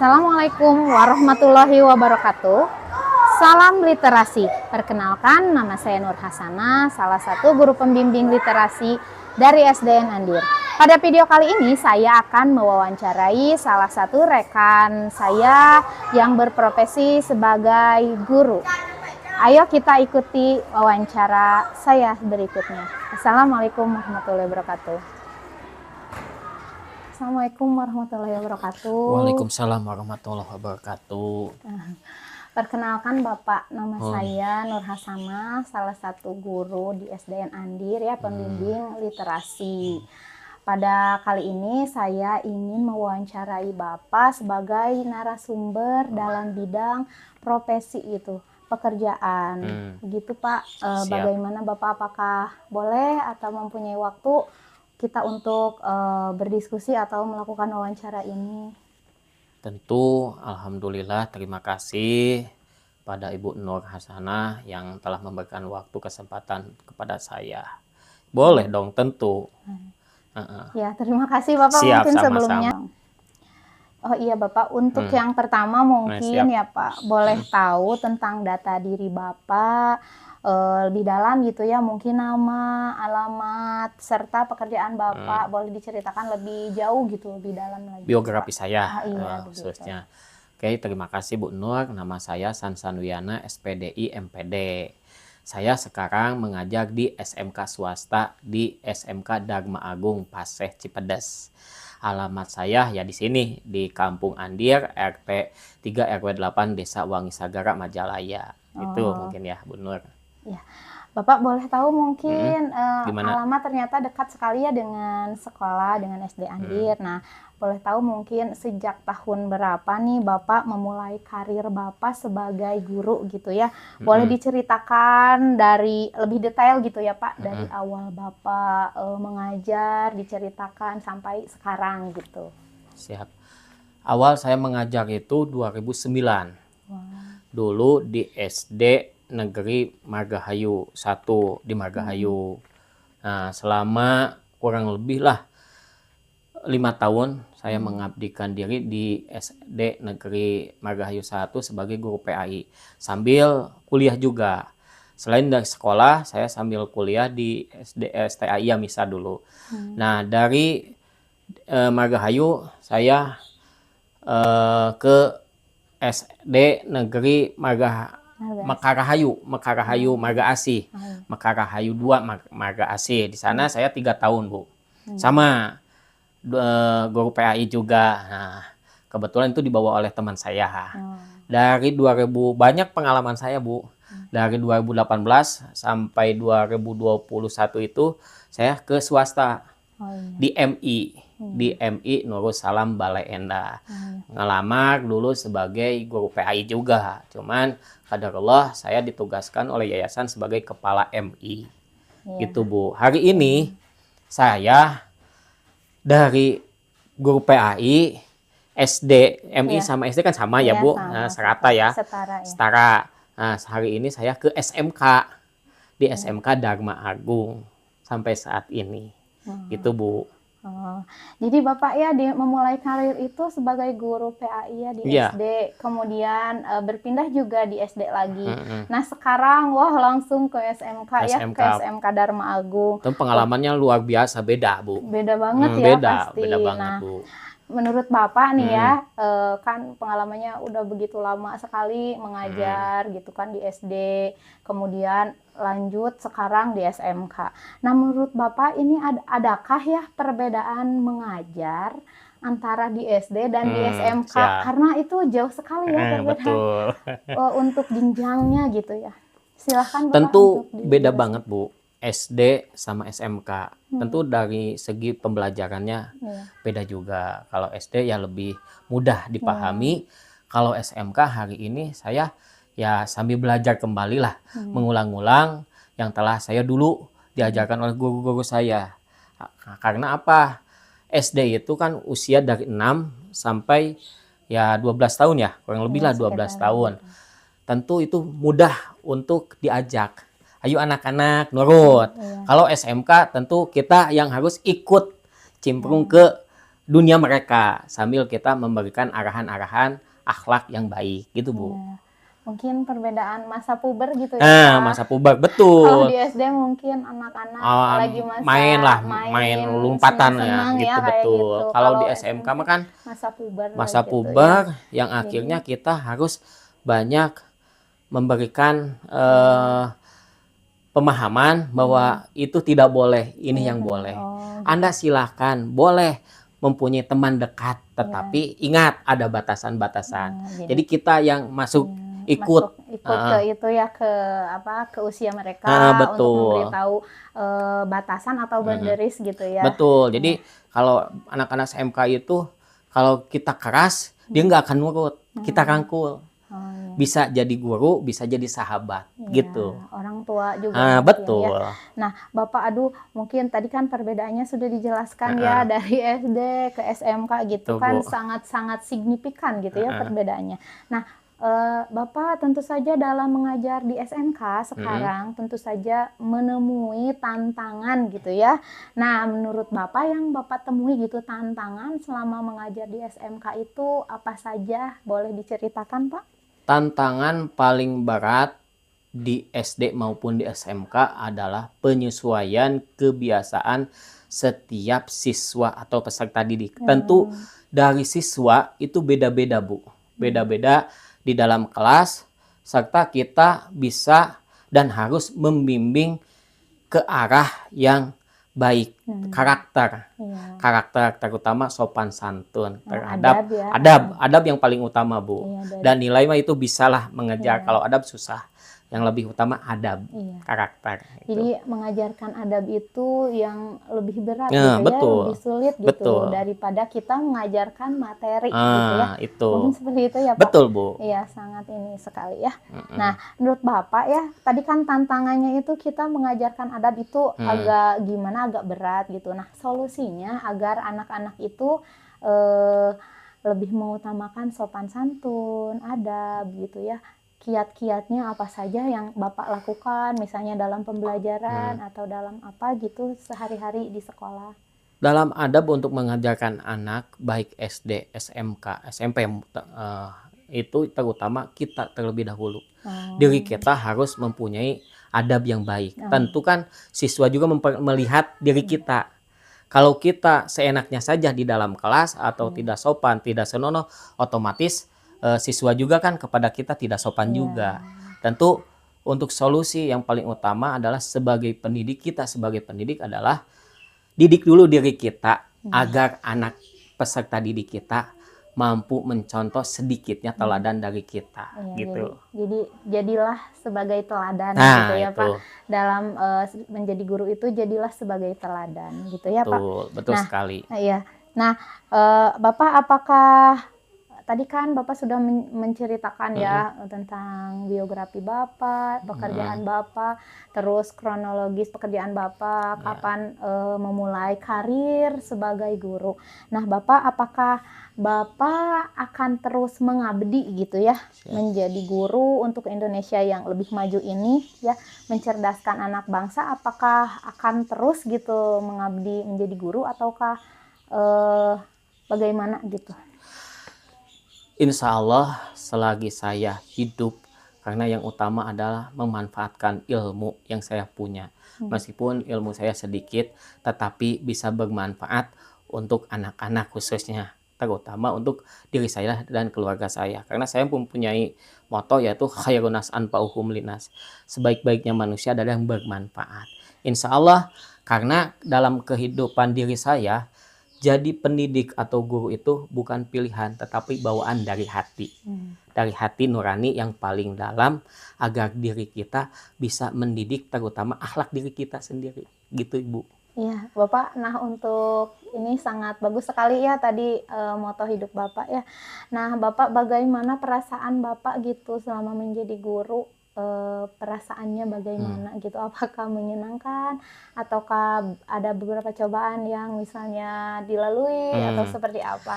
Assalamualaikum warahmatullahi wabarakatuh. Salam literasi. Perkenalkan, nama saya Nur Hasanah, salah satu guru pembimbing literasi dari SDN Andir. Pada video kali ini saya akan mewawancarai salah satu rekan saya yang berprofesi sebagai guru. Ayo kita ikuti wawancara saya berikutnya. Assalamualaikum warahmatullahi wabarakatuh. Assalamualaikum warahmatullahi wabarakatuh. Waalaikumsalam warahmatullahi wabarakatuh. Perkenalkan Bapak, nama saya Nur Hasanah, salah satu guru di SDN Andir ya, pembimbing literasi. Pada kali ini saya ingin mewawancarai Bapak sebagai narasumber dalam bidang profesi itu, pekerjaan. Begitu Pak, bagaimana Bapak, apakah boleh atau mempunyai waktu kita untuk berdiskusi atau melakukan wawancara ini? Tentu, alhamdulillah, terima kasih pada Ibu Nur Hasanah yang telah memberikan waktu kesempatan kepada saya. Boleh dong, tentu. Ya, terima kasih Bapak. Siap, mungkin sama-sama. Sebelumnya. Oh iya Bapak, untuk yang pertama mungkin ya Pak, boleh tahu tentang data diri Bapak lebih dalam gitu ya, mungkin nama, alamat, serta pekerjaan Bapak, boleh diceritakan lebih jauh gitu, lebih dalam lagi. Biografi saya, iya, khususnya. Oke, terima kasih Bu Nur. Nama saya Sansan Wiyana, SPDI MPD. Saya sekarang mengajar di SMK swasta di SMK Dharma Agung Paseh Cipedes. Alamat saya ya di sini di Kampung Andir, RT 3 RW 8 Desa Wangisagara Majalaya. Itu mungkin ya Bu Nur. Ya, Bapak boleh tahu mungkin Gimana? alamat ternyata dekat sekali ya dengan sekolah, dengan SD Andir. Nah, boleh tahu mungkin sejak tahun berapa nih Bapak memulai karir Bapak sebagai guru gitu ya? Boleh diceritakan dari lebih detail gitu ya Pak, dari awal Bapak mengajar, diceritakan sampai sekarang gitu. Siap. Awal saya mengajar itu 2009. Dulu di SD Negeri Margahayu 1 di Margahayu. Nah, selama kurang lebih lah 5 tahun saya mengabdikan diri di SD Negeri Margahayu 1 sebagai guru PAI sambil kuliah juga. Selain dari sekolah, saya sambil kuliah di SD STAI Yamisa dulu. Nah, dari Margahayu saya ke SD Negeri Mekarahayu Marga Asih, Mekarahayu 2 Marga Asih. Di sana saya 3 tahun Bu, sama guru PAI juga. Nah, kebetulan itu dibawa oleh teman saya. Dari 2000 banyak pengalaman saya Bu. Dari 2018 sampai 2021 itu saya ke swasta di MI Nurul Salam Balai Endah. Ngelamar dulu sebagai guru PAI juga. Cuman qadarullah saya ditugaskan oleh yayasan sebagai kepala MI. Gitu Bu. Hari ini saya dari guru PAI SD, MI sama SD kan sama ya Bu. Nah, serata ya. Setara. Nah, hari ini saya ke SMK. Di SMK Dharma Agung sampai saat ini. Gitu Bu. Jadi Bapak ya memulai karir itu sebagai guru PAI ya di SD, kemudian berpindah juga di SD lagi. Nah sekarang wah langsung ke SMK ya, ke SMK Dharma Agung. Itu pengalamannya luar biasa, beda Bu. Beda banget ya pasti. Beda banget Bu. Menurut Bapak nih ya, kan pengalamannya udah begitu lama sekali mengajar gitu kan di SD, kemudian lanjut sekarang di SMK. Nah menurut Bapak ini adakah ya perbedaan mengajar antara di SD dan di SMK? Karena itu jauh sekali ya perbedaan untuk jenjangnya gitu ya. Silahkan Bapak. Tentu beda banget Bu. SD sama SMK tentu dari segi pembelajarannya beda juga. Kalau SD ya lebih mudah dipahami. Kalau SMK hari ini saya ya sambil belajar kembali lah, mengulang-ulang yang telah saya dulu diajarkan oleh guru-guru saya. Karena apa? SD itu kan usia dari 6 sampai ya 12 tahun ya, kurang lebih lah 12 tahun. Tentu itu mudah untuk diajak. Ayo anak-anak nurut. Kalau SMK tentu kita yang harus ikut cimprung ke dunia mereka sambil kita memberikan arahan-arahan akhlak yang baik gitu Bu. Iya. Mungkin perbedaan masa puber gitu ya Nah, Pak. masa puber Kalau betul. di SD mungkin anak-anak lagi masa Main lah, main lompatan ya senang-senang ya gitu kayak betul. gitu. Kalau di Kalau SMK SMP mah kan masa puber masa gitu ya. puber yang Jadi akhirnya kita harus banyak memberikan pemahaman bahwa itu tidak boleh, ini yang boleh. oh, Anda silahkan boleh mempunyai teman dekat, tetapi ingat ada batasan-batasan. Jadi kita yang masuk ikut ke itu ya, ke apa, ke usia mereka untuk betul. memberitahu batasan atau boundaries gitu ya. Betul. Jadi kalau anak-anak SMK itu kalau kita keras dia nggak akan nurut, kita rangkul. iya. Bisa jadi guru, bisa jadi sahabat, gitu. Orang tua juga mungkin Betul. ya. Nah, Bapak, mungkin tadi kan perbedaannya sudah dijelaskan ya dari SD ke SMK gitu Betul, kan Bu. sangat-sangat signifikan gitu ya perbedaannya. Nah, Bapak tentu saja dalam mengajar di SMK sekarang tentu saja menemui tantangan gitu ya. Nah, menurut Bapak yang Bapak temui gitu tantangan selama mengajar di SMK itu apa saja? Boleh diceritakan, Pak? Tantangan paling berat di SD maupun di SMK adalah penyesuaian kebiasaan setiap siswa atau peserta didik. Tentu dari siswa itu beda-beda, Bu. Beda-beda di dalam kelas, serta kita bisa dan harus membimbing ke arah yang baik, karakter terutama sopan santun terhadap adab yang paling utama Bu. Dan nilai mah itu bisalah mengejar, kalau adab susah. Yang lebih utama adab, karakter. Jadi mengajarkan adab itu yang lebih berat gitu ya, lebih sulit gitu daripada kita mengajarkan materi gitu ya. Itu. Mungkin seperti itu ya Pak. Betul Bu. Iya, sangat ini sekali ya. Nah, menurut Bapak ya, tadi kan tantangannya itu kita mengajarkan adab itu agak gimana, agak berat gitu. Nah, solusinya agar anak-anak itu lebih mengutamakan sopan santun, adab gitu ya. Kiat-kiatnya apa saja yang Bapak lakukan misalnya dalam pembelajaran atau dalam apa gitu sehari-hari di sekolah? Dalam adab untuk mengajarkan anak baik SD, SMK, SMP itu terutama kita terlebih dahulu. Diri kita harus mempunyai adab yang baik. Tentu kan siswa juga melihat diri kita. Kalau kita seenaknya saja di dalam kelas atau tidak sopan, tidak senonoh, otomatis siswa juga kan kepada kita tidak sopan juga. Tentu untuk solusi yang paling utama adalah sebagai pendidik, kita sebagai pendidik adalah didik dulu diri kita agar anak peserta didik kita mampu mencontoh sedikitnya teladan dari kita gitu. Jadi jadilah sebagai teladan Nah, gitu ya itu. Pak. Dalam menjadi guru itu jadilah sebagai teladan gitu ya Pak. Betul sekali. Iya. Nah, Bapak apakah tadi kan Bapak sudah menceritakan ya tentang biografi Bapak, pekerjaan Bapak, terus kronologis pekerjaan Bapak, kapan memulai karir sebagai guru. Nah, Bapak apakah Bapak akan terus mengabdi gitu ya, menjadi guru untuk Indonesia yang lebih maju ini ya, mencerdaskan anak bangsa, apakah akan terus gitu mengabdi menjadi guru ataukah bagaimana gitu? Insya Allah selagi saya hidup, karena yang utama adalah memanfaatkan ilmu yang saya punya. Meskipun ilmu saya sedikit, tetapi bisa bermanfaat untuk anak-anak khususnya, terutama untuk diri saya dan keluarga saya. Karena saya mempunyai moto yaitu khairun nas anfa'uhum linnas. Sebaik-baiknya manusia adalah yang bermanfaat. Insya Allah, karena dalam kehidupan diri saya, jadi pendidik atau guru itu bukan pilihan, tetapi bawaan dari hati. Dari hati nurani yang paling dalam, agar diri kita bisa mendidik terutama akhlak diri kita sendiri. Gitu Ibu. Iya, Bapak. Nah, untuk ini sangat bagus sekali ya tadi moto hidup Bapak ya. Nah, Bapak bagaimana perasaan Bapak gitu selama menjadi guru? Perasaannya bagaimana gitu, apakah menyenangkan ataukah ada beberapa cobaan yang misalnya dilalui atau seperti apa?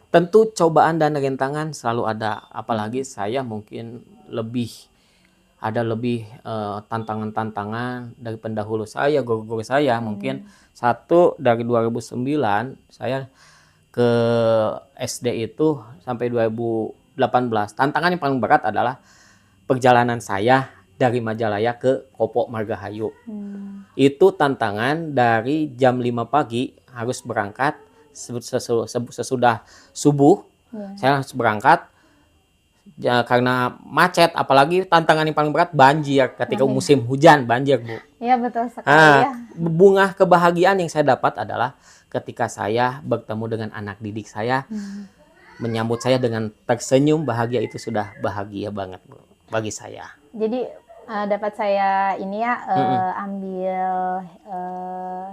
Tentu cobaan dan rintangan selalu ada, apalagi saya mungkin lebih tantangan-tantangan dari pendahulu saya, guru-guru saya. Mungkin satu dari 2009 saya ke SD itu sampai 2018. Tantangan yang paling berat adalah perjalanan saya dari Majalaya ke Kopo Margahayu. Itu tantangan dari jam 5 pagi harus berangkat sesudah subuh. Saya harus berangkat ya, karena macet, apalagi tantangan yang paling berat banjir ketika musim hujan, banjir, Bu. Iya, betul sekali ya. Bunga kebahagiaan yang saya dapat adalah ketika saya bertemu dengan anak didik saya, menyambut saya dengan tersenyum, bahagia, itu sudah bahagia banget, Bu, bagi saya. Jadi dapat saya ini ya ambil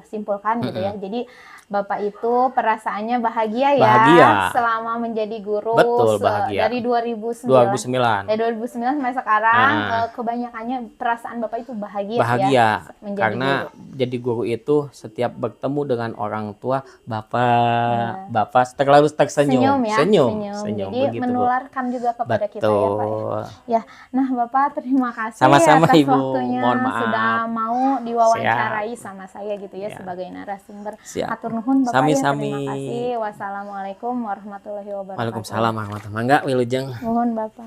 simpulkan gitu ya. Jadi Bapak itu perasaannya bahagia ya Bahagia. selama menjadi guru. Betul, bahagia. Dari 2009. 2009. Dari 2009 sampai sekarang kebanyakannya perasaan Bapak itu bahagia Bahagia ya menjadi karena guru. jadi guru itu setiap bertemu dengan orang tua, Bapak terlalu tersenyum. Senyum. Jadi begitu, menularkan juga kepada kita ya, Pak. Ya. Nah, Bapak terima kasih Sama-sama, atas Ibu. waktunya Mohon maaf. sudah mau diwawancarai sama saya gitu ya sebagai narasumber. Siap. Atur nuhun Bapak Sami-sami. ya, terima kasih. Wassalamualaikum warahmatullahi wabarakatuh. Waalaikumsalam warahmatullahi wabarakatuh. Mangga wilujeng. Nuhun Bapak.